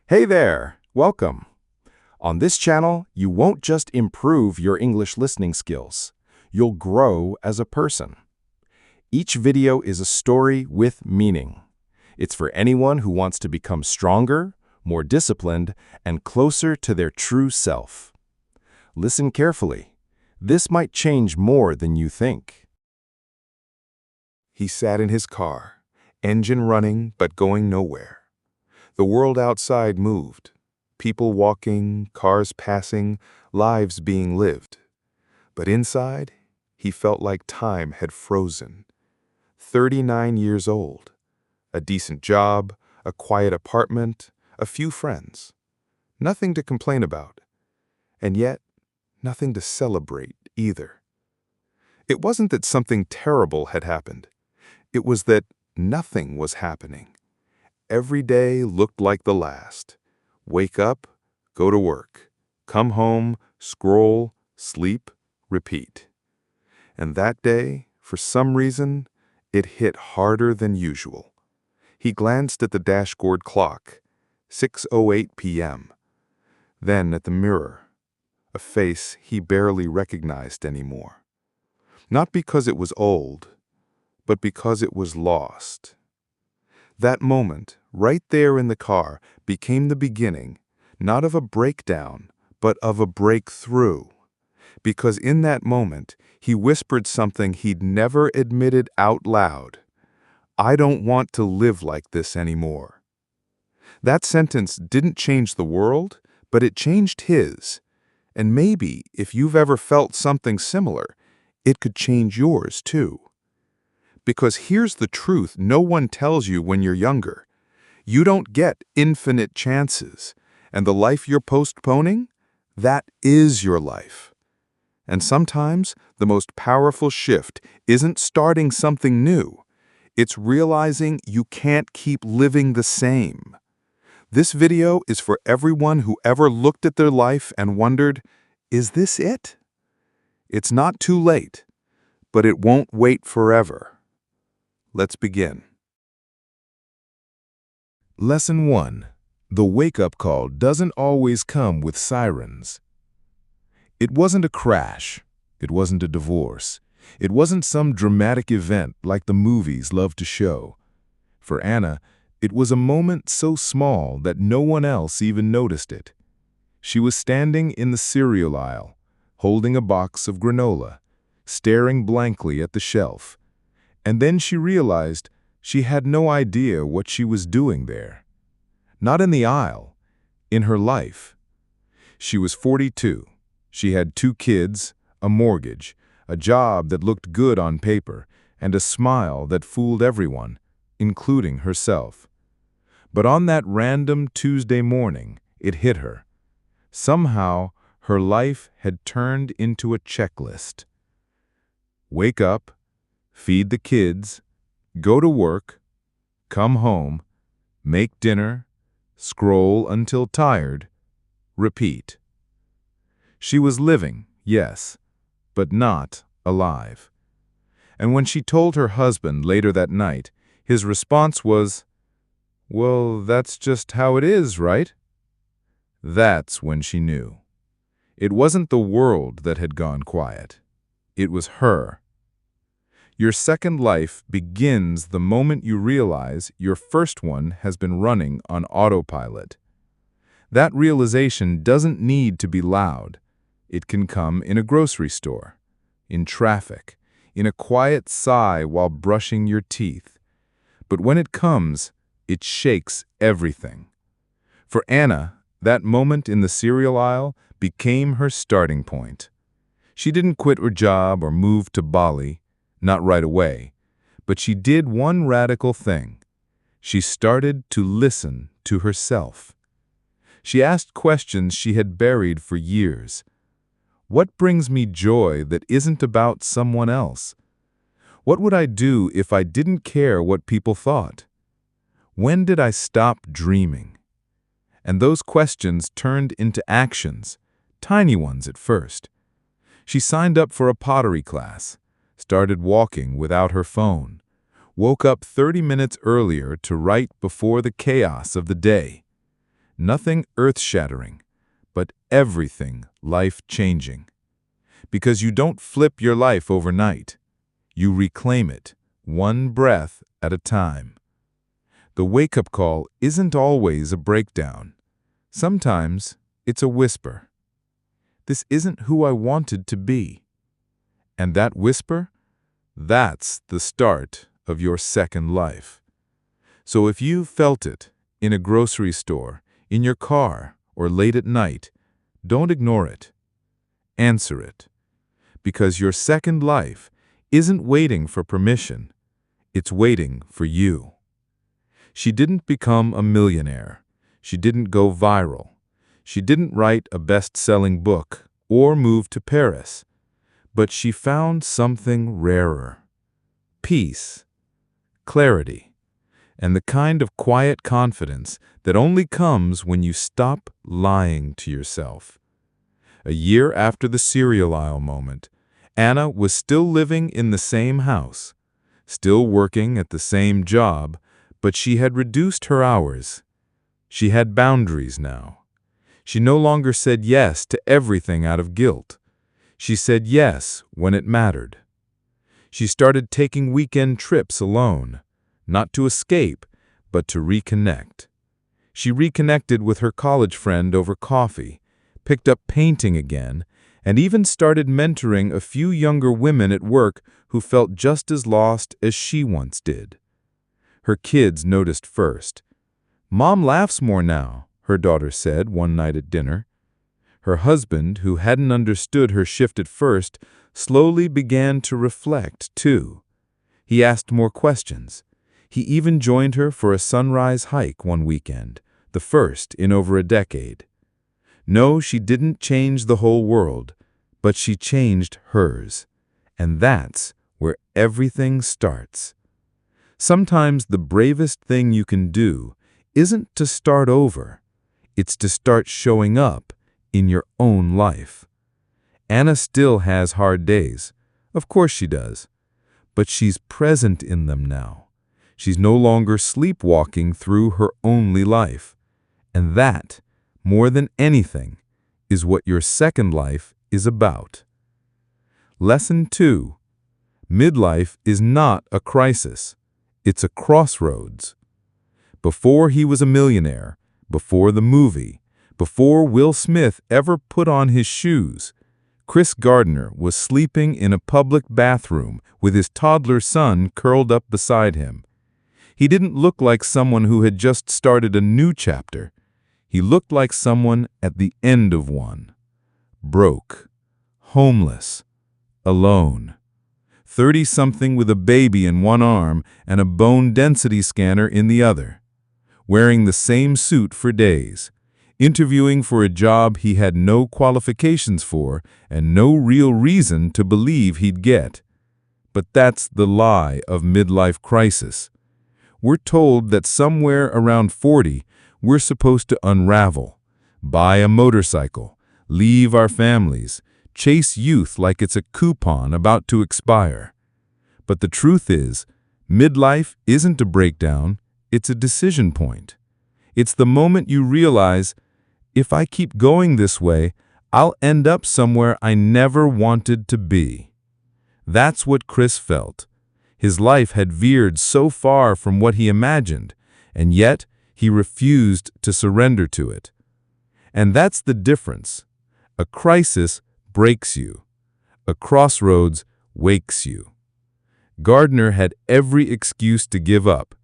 Hey there, welcome. On this channel, you won't just improve your English listening skills, you'll grow as a person. Each video is a story with meaning. It's for anyone who wants to become stronger, more disciplined, and closer to their true self. Listen carefully. This might change more than you think. He sat in his car, engine running but going nowhere. The world outside moved. People walking, cars passing, lives being lived. But inside, he felt like time had frozen. 39 years old. A decent job, a quiet apartment, a few friends. Nothing to complain about. And yet, nothing to celebrate either. It wasn't that something terrible had happened. It was that nothing was happening. Every day looked like the last. Wake up, go to work, come home, scroll, sleep, repeat. And that day, for some reason, it hit harder than usual. He glanced at the dashboard clock, 6:08 p.m. Then at the mirror, a face he barely recognized anymore. Not because it was old, but because it was lost. That moment, right there in the car, became the beginning, not of a breakdown, but of a breakthrough. Because in that moment, he whispered something he'd never admitted out loud. I don't want to live like this anymore. That sentence didn't change the world, but it changed his. And maybe, if you've ever felt something similar, it could change yours too. Because here's the truth no one tells you when you're younger. You don't get infinite chances, and the life you're postponing, that is your life. And sometimes the most powerful shift isn't starting something new. It's realizing you can't keep living the same. This video is for everyone who ever looked at their life and wondered, is this it? It's not too late, but it won't wait forever. Let's begin. Lesson 1. The wake-up call doesn't always come with sirens. It wasn't a crash. It wasn't a divorce. It wasn't some dramatic event like the movies love to show. For Anna, it was a moment so small that no one else even noticed it. She was standing in the cereal aisle, holding a box of granola, staring blankly at the shelf. And then she realized she had no idea what she was doing there. Not in the aisle, in her life. She was 42. She had 2 kids, a mortgage, a job that looked good on paper, and a smile that fooled everyone, including herself. But on that random Tuesday morning, it hit her. Somehow, her life had turned into a checklist. Wake up, feed the kids, go to work, come home, make dinner, scroll until tired, repeat. She was living, yes, but not alive. And when she told her husband later that night, his response was, "Well, that's just how it is, right?" That's when she knew. It wasn't the world that had gone quiet. It was her. Your second life begins the moment you realize your first one has been running on autopilot. That realization doesn't need to be loud. It can come in a grocery store, in traffic, in a quiet sigh while brushing your teeth. But when it comes, it shakes everything. For Anna, that moment in the cereal aisle became her starting point. She didn't quit her job or move to Bali. Not right away, but she did one radical thing. She started to listen to herself. She asked questions she had buried for years. What brings me joy that isn't about someone else? What would I do if I didn't care what people thought? When did I stop dreaming? And those questions turned into actions, tiny ones at first. She signed up for a pottery class, started walking without her phone, woke up 30 minutes earlier to write before the chaos of the day. Nothing earth-shattering, but everything life-changing. Because you don't flip your life overnight. You reclaim it, one breath at a time. The wake-up call isn't always a breakdown. Sometimes it's a whisper. This isn't who I wanted to be. And that whisper? That's the start of your second life. So if you felt it in a grocery store, in your car, or late at night, don't ignore it. Answer it. Because your second life isn't waiting for permission. It's waiting for you. She didn't become a millionaire. She didn't go viral. She didn't write a best-selling book or move to Paris. But she found something rarer. Peace, clarity, and the kind of quiet confidence that only comes when you stop lying to yourself. A year after the cereal aisle moment, Anna was still living in the same house, still working at the same job, but she had reduced her hours. She had boundaries now. She no longer said yes to everything out of guilt. She said yes when it mattered. She started taking weekend trips alone, not to escape, but to reconnect. She reconnected with her college friend over coffee, picked up painting again, and even started mentoring a few younger women at work who felt just as lost as she once did. Her kids noticed first. "Mom laughs more now," her daughter said one night at dinner. Her husband, who hadn't understood her shift at first, slowly began to reflect, too. He asked more questions. He even joined her for a sunrise hike one weekend, the first in over a decade. No, she didn't change the whole world, but she changed hers. And that's where everything starts. Sometimes the bravest thing you can do isn't to start over. It's to start showing up in your own life. Anna still has hard days. Of course she does. But she's present in them now. She's no longer sleepwalking through her only life. And that, more than anything, is what your second life is about. Lesson 2. Midlife is not a crisis. It's a crossroads. Before he was a millionaire, before the movie, before Will Smith ever put on his shoes, Chris Gardner was sleeping in a public bathroom with his toddler son curled up beside him. He didn't look like someone who had just started a new chapter. He looked like someone at the end of one. Broke, homeless, alone. 30-something with a baby in one arm and a bone density scanner in the other. Wearing the same suit for days. Interviewing for a job he had no qualifications for and no real reason to believe he'd get. But that's the lie of midlife crisis. We're told that somewhere around 40, we're supposed to unravel, buy a motorcycle, leave our families, chase youth like it's a coupon about to expire. But the truth is, midlife isn't a breakdown, it's a decision point. It's the moment you realize, if I keep going this way, I'll end up somewhere I never wanted to be. That's what Chris felt. His life had veered so far from what he imagined, and yet he refused to surrender to it. And that's the difference. A crisis breaks you. A crossroads wakes you. Gardner had every excuse to give up.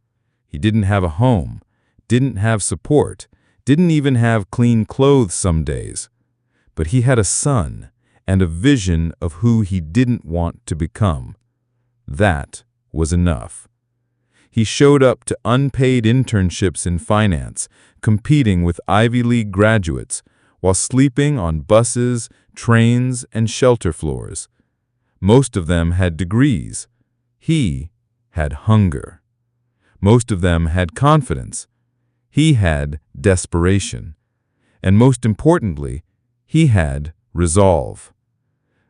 He didn't have a home, didn't have support, didn't even have clean clothes some days. But he had a son and a vision of who he didn't want to become. That was enough. He showed up to unpaid internships in finance, competing with Ivy League graduates, while sleeping on buses, trains, and shelter floors. Most of them had degrees. He had hunger. Most of them had confidence. He had desperation. And most importantly, he had resolve.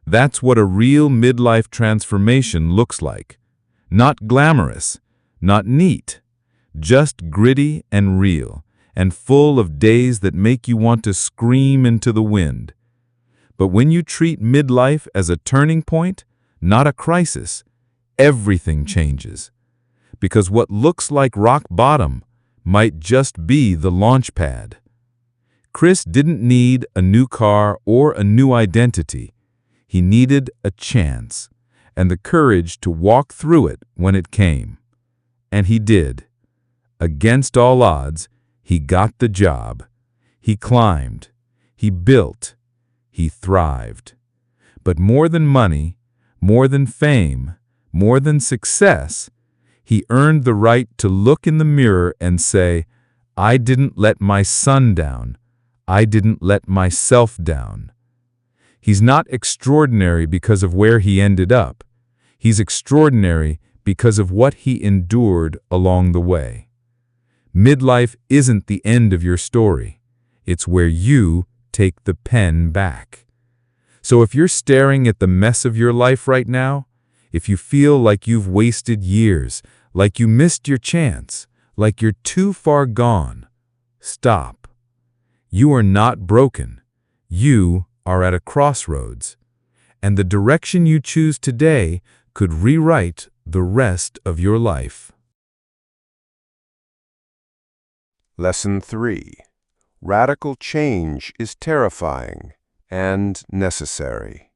That's what a real midlife transformation looks like. Not glamorous, not neat, just gritty and real. and full of days that make you want to scream into the wind. But when you treat midlife as a turning point, not a crisis, everything changes. Because what looks like rock bottom might just be the launch pad. Chris didn't need a new car or a new identity. He needed a chance and the courage to walk through it when it came. And he did. Against all odds, he got the job. He climbed. He built. He thrived. But more than money, more than fame, more than success, he earned the right to look in the mirror and say, "I didn't let my son down. I didn't let myself down." He's not extraordinary because of where he ended up. He's extraordinary because of what he endured along the way. Midlife isn't the end of your story. It's where you take the pen back. So if you're staring at the mess of your life right now, if you feel like you've wasted years, like you missed your chance, like you're too far gone, stop. You are not broken. You are at a crossroads. And the direction you choose today could rewrite the rest of your life. Lesson 3. Radical change is terrifying and necessary.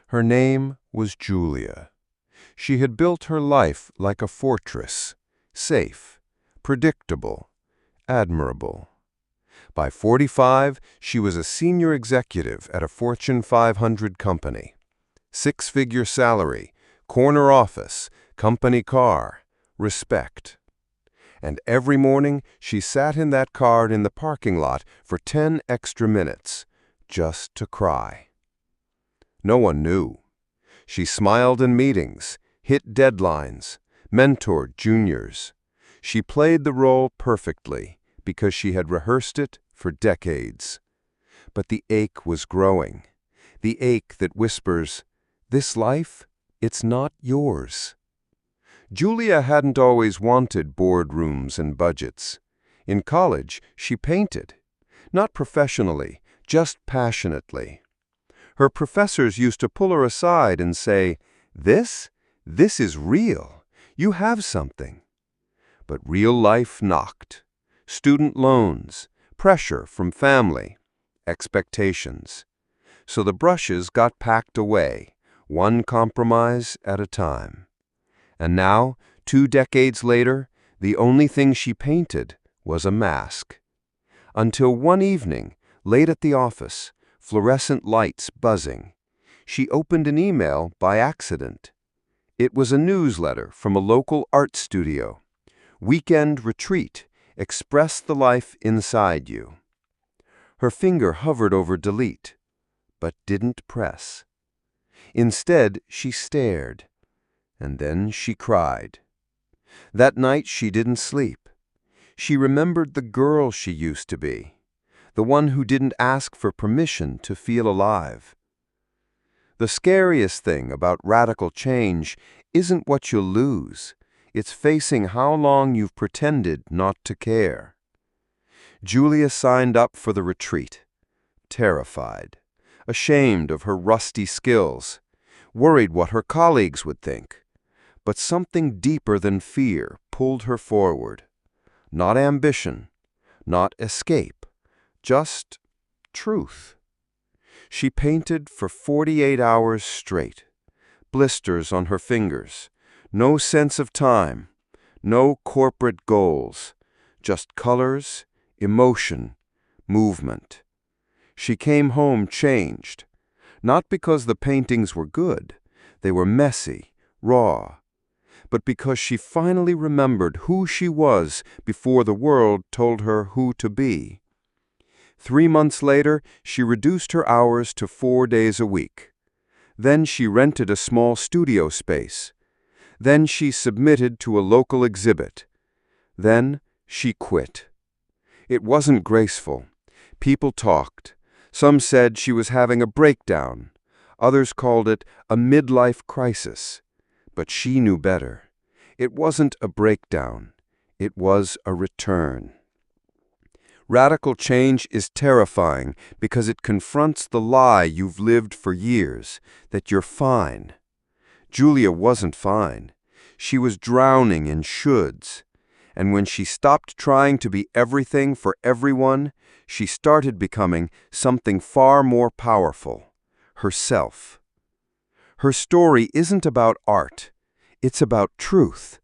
Her name was Julia. She had built her life like a fortress, safe, predictable, admirable. By 45, she was a senior executive at a Fortune 500 company. Six-figure salary, corner office, company car, respect. And every morning she sat in that car in the parking lot for 10 extra minutes, just to cry. No one knew. She smiled in meetings, hit deadlines, mentored juniors. She played the role perfectly because she had rehearsed it for decades. But the ache was growing, the ache that whispers, "This life, it's not yours." Julia hadn't always wanted boardrooms and budgets. In college, she painted. Not professionally, just passionately. Her professors used to pull her aside and say, This is real. You have something." But real life knocked. Student loans, pressure from family, expectations. So the brushes got packed away, one compromise at a time. And now, 2 decades later, the only thing she painted was a mask. Until one evening, late at the office, fluorescent lights buzzing, she opened an email by accident. It was a newsletter from a local art studio. Weekend retreat, express the life inside you. Her finger hovered over delete, but didn't press. Instead, she stared, and then she cried. That night she didn't sleep. She remembered the girl she used to be, the one who didn't ask for permission to feel alive. The scariest thing about radical change isn't what you'll lose. It's facing how long you've pretended not to care. Julia signed up for the retreat, terrified, ashamed of her rusty skills, worried what her colleagues would think. But something deeper than fear pulled her forward. Not ambition, not escape, just truth. She painted for 48 hours straight, blisters on her fingers, no sense of time, no corporate goals, just colors, emotion, movement. She came home changed, not because the paintings were good, they were messy, raw, but because she finally remembered who she was before the world told her who to be. 3 months later, she reduced her hours to 4 days a week. Then she rented a small studio space. Then she submitted to a local exhibit. Then she quit. It wasn't graceful. People talked. Some said she was having a breakdown. Others called it a midlife crisis. But she knew better. It wasn't a breakdown. It was a return. Radical change is terrifying because it confronts the lie you've lived for years, that you're fine. Julia wasn't fine. She was drowning in shoulds. And when she stopped trying to be everything for everyone, she started becoming something far more powerful, herself. Her story isn't about art. It's about truth.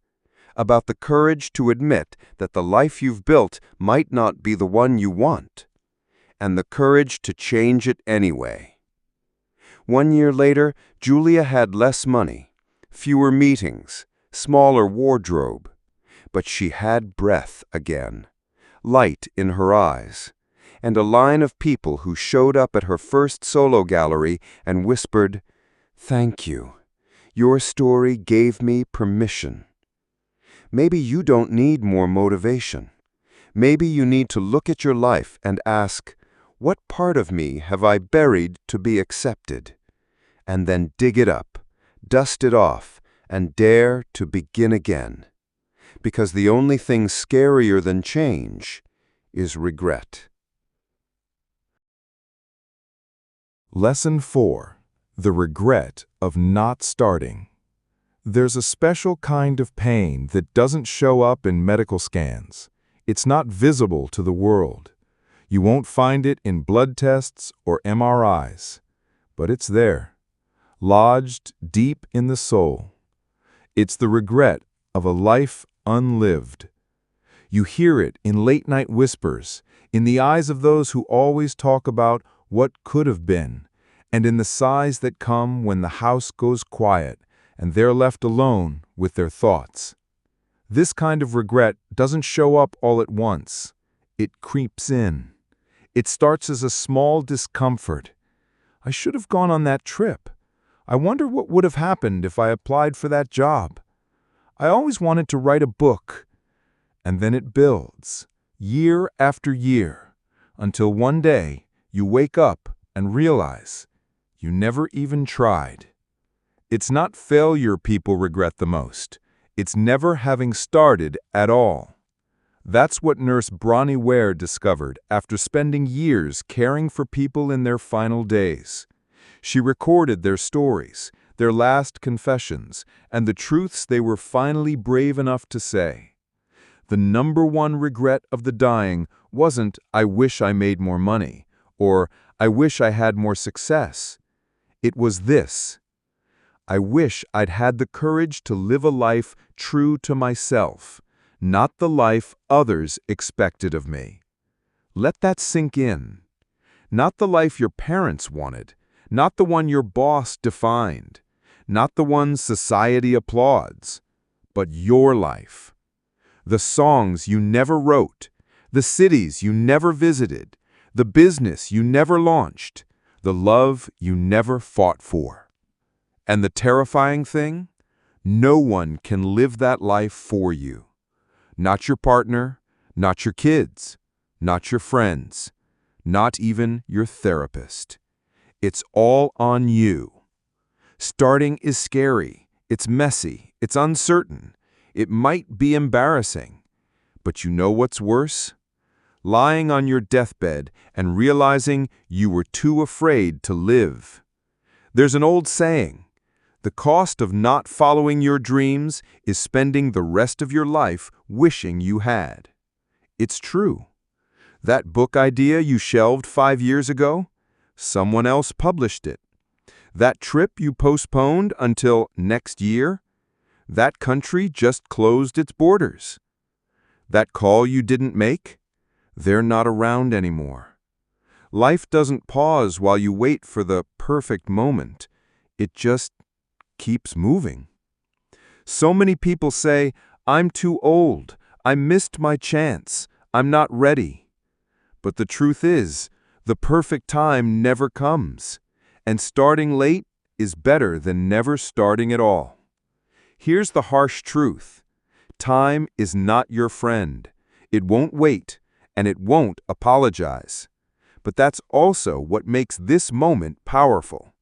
About the courage to admit that the life you've built might not be the one you want, and the courage to change it anyway. 1 year later, Julia had less money, fewer meetings, smaller wardrobe, but she had breath again, light in her eyes, and a line of people who showed up at her first solo gallery and whispered, "Thank you. Your story gave me permission." Maybe you don't need more motivation. Maybe you need to look at your life and ask, what part of me have I buried to be accepted? And then dig it up, dust it off, and dare to begin again. Because the only thing scarier than change is regret. Lesson 4. The regret of not starting. There's a special kind of pain that doesn't show up in medical scans. It's not visible to the world. You won't find it in blood tests or MRIs. But it's there, lodged deep in the soul. It's the regret of a life unlived. You hear it in late-night whispers, in the eyes of those who always talk about what could have been, and in the sighs that come when the house goes quiet and they're left alone with their thoughts. This kind of regret doesn't show up all at once. It creeps in. It starts as a small discomfort. I should have gone on that trip. I wonder what would have happened if I applied for that job. I always wanted to write a book. And then it builds, year after year, until one day you wake up and realize you never even tried. It's not failure people regret the most. It's never having started at all. That's what nurse Bronnie Ware discovered after spending years caring for people in their final days. She recorded their stories, their last confessions, and the truths they were finally brave enough to say. The number one regret of the dying wasn't, "I wish I made more money," or "I wish I had more success." It was this: "I wish I'd had the courage to live a life true to myself, not the life others expected of me." Let that sink in. Not the life your parents wanted, not the one your boss defined, not the one society applauds, but your life. The songs you never wrote, the cities you never visited, the business you never launched, the love you never fought for. And the terrifying thing? No one can live that life for you. Not your partner, not your kids, not your friends, not even your therapist. It's all on you. Starting is scary, it's messy, it's uncertain, it might be embarrassing. But you know what's worse? Lying on your deathbed and realizing you were too afraid to live. There's an old saying, "The cost of not following your dreams is spending the rest of your life wishing you had." It's true. That book idea you shelved 5 years ago, someone else published it. That trip you postponed until next year, that country just closed its borders. That call you didn't make, they're not around anymore. Life doesn't pause while you wait for the perfect moment. It just keeps moving. So many people say, "I'm too old, I missed my chance, I'm not ready." But the truth is, the perfect time never comes, and starting late is better than never starting at all. Here's the harsh truth. Time is not your friend. It won't wait, and it won't apologize. But that's also what makes this moment powerful.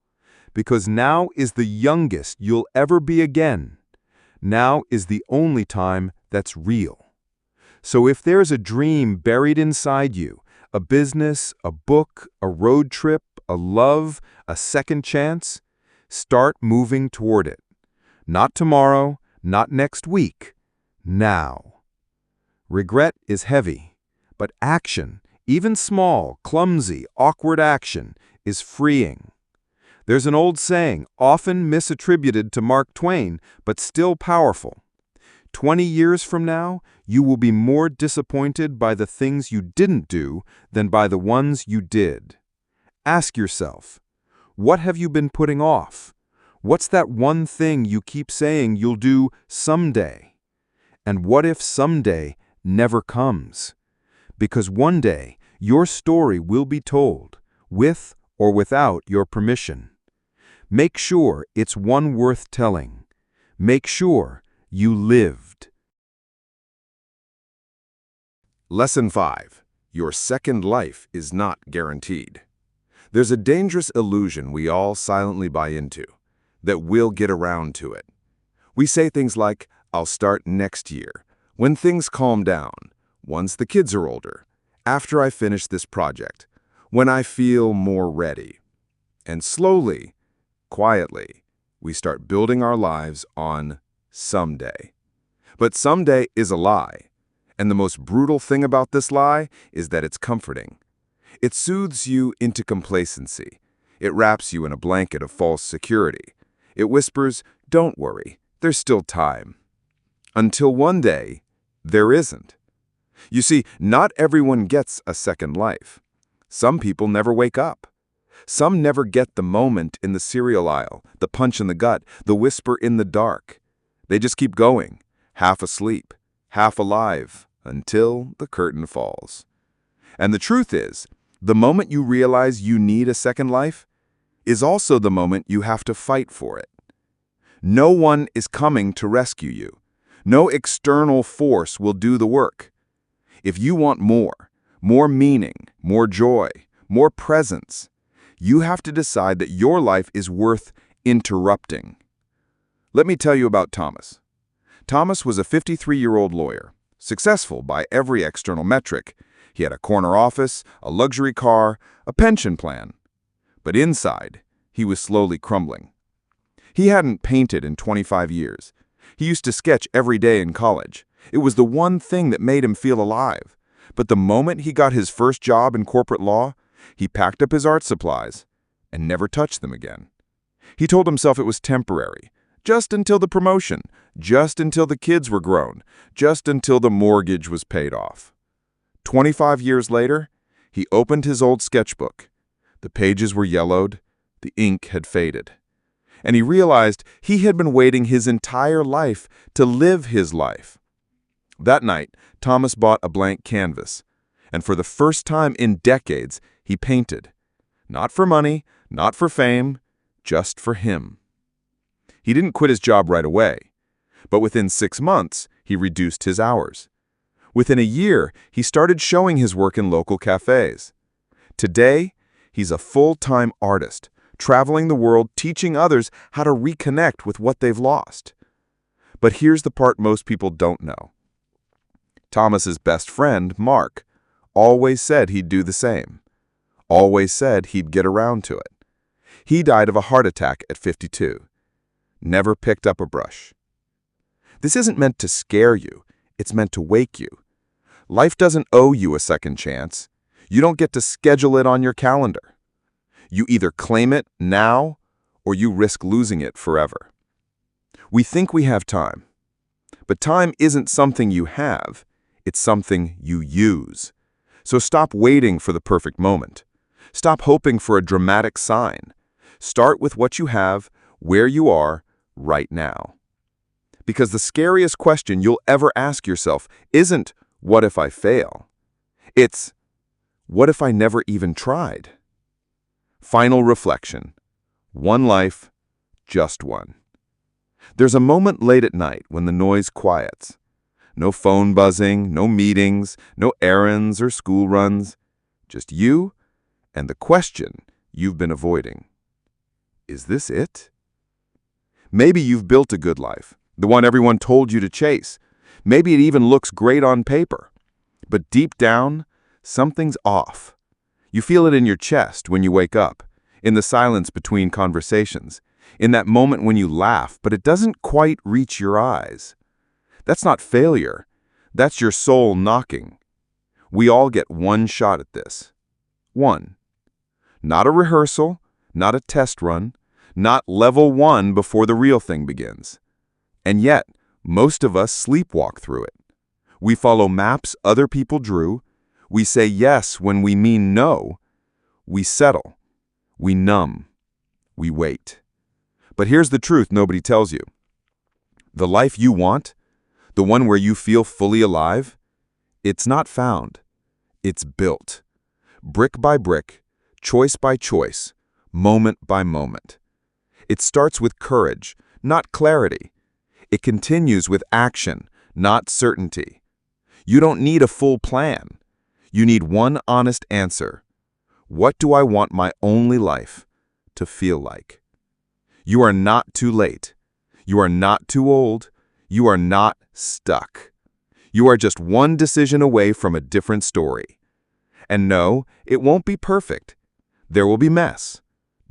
Because now is the youngest you'll ever be again. Now is the only time that's real. So if there's a dream buried inside you, a business, a book, a road trip, a love, a second chance, start moving toward it. Not tomorrow, not next week, now. Regret is heavy, but action, even small, clumsy, awkward action, is freeing. There's an old saying, often misattributed to Mark Twain, but still powerful. 20 years from now, you will be more disappointed by the things you didn't do than by the ones you did. Ask yourself, what have you been putting off? What's that one thing you keep saying you'll do someday? And what if someday never comes? Because one day, your story will be told, with or without your permission. Make sure it's one worth telling. Make sure you lived. Lesson 5. Your second life is not guaranteed. There's a dangerous illusion we all silently buy into, that we'll get around to it. We say things like, I'll start next year, when things calm down, once the kids are older, after I finish this project, when I feel more ready. And slowly, quietly, we start building our lives on someday. But someday is a lie. And the most brutal thing about this lie is that it's comforting. It soothes you into complacency. It wraps you in a blanket of false security. It whispers, don't worry, there's still time. Until one day, there isn't. You see, not everyone gets a second life. Some people never wake up. Some never get the moment in the cereal aisle, the punch in the gut, the whisper in the dark. They just keep going, half asleep, half alive, until the curtain falls. And the truth is, the moment you realize you need a second life is also the moment you have to fight for it. No one is coming to rescue you. No external force will do the work. If you want more meaning, more joy, more presence, you have to decide that your life is worth interrupting. Let me tell you about Thomas. Thomas was a 53-year-old lawyer, successful by every external metric. He had a corner office, a luxury car, a pension plan. But inside, he was slowly crumbling. He hadn't painted in 25 years. He used to sketch every day in college. It was the one thing that made him feel alive. But the moment he got his first job in corporate law, he packed up his art supplies and never touched them again. He told himself it was temporary, just until the promotion, just until the kids were grown, just until the mortgage was paid off. 25 years later, he opened his old sketchbook. The pages were yellowed, the ink had faded. And he realized he had been waiting his entire life to live his life. That night, Thomas bought a blank canvas, and for the first time in decades, he painted. Not for money, not for fame, just for him. He didn't quit his job right away, but within 6 months, he reduced his hours. Within a year, he started showing his work in local cafes. Today, he's a full-time artist, traveling the world teaching others how to reconnect with what they've lost. But here's the part most people don't know. Thomas's best friend, Mark, always said he'd do the same. Always said he'd get around to it. He died of a heart attack at 52. Never picked up a brush. This isn't meant to scare you. It's meant to wake you. Life doesn't owe you a second chance. You don't get to schedule it on your calendar. You either claim it now or you risk losing it forever. We think we have time. But time isn't something you have. It's something you use. So stop waiting for the perfect moment. Stop hoping for a dramatic sign. Start with what you have, where you are, right now. Because the scariest question you'll ever ask yourself isn't, what if I fail? It's, what if I never even tried? Final reflection. One life, just one. There's a moment late at night when the noise quiets. No phone buzzing, no meetings, no errands or school runs. Just you and the question you've been avoiding. Is this it? Maybe you've built a good life, the one everyone told you to chase. Maybe it even looks great on paper. But deep down, something's off. You feel it in your chest when you wake up, in the silence between conversations, in that moment when you laugh, but it doesn't quite reach your eyes. That's not failure. That's your soul knocking. We all get one shot at this. One. Not a rehearsal, not a test run, not level 1 before the real thing begins. And yet, most of us sleepwalk through it. We follow maps other people drew. We say yes when we mean no. We settle. We numb. We wait. But here's the truth nobody tells you. The life you want, the one where you feel fully alive, it's not found. It's built. Brick by brick, choice by choice, moment by moment. It starts with courage, not clarity. It continues with action, not certainty. You don't need a full plan. You need one honest answer. What do I want my only life to feel like? You are not too late. You are not too old. You are not stuck. You are just one decision away from a different story. And no, it won't be perfect. There will be mess,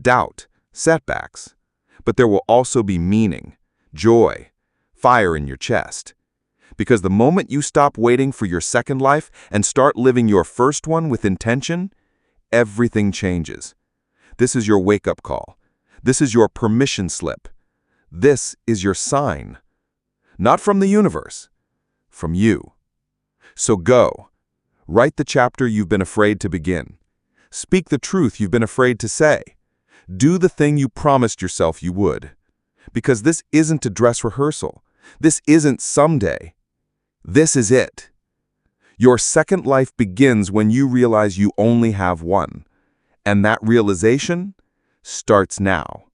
doubt, setbacks. But there will also be meaning, joy, fire in your chest. Because the moment you stop waiting for your second life and start living your first one with intention, everything changes. This is your wake-up call. This is your permission slip. This is your sign. Not from the universe, from you. So go. Write the chapter you've been afraid to begin. Speak the truth you've been afraid to say. Do the thing you promised yourself you would. Because this isn't a dress rehearsal. This isn't someday. This is it. Your second life begins when you realize you only have one. And that realization starts now.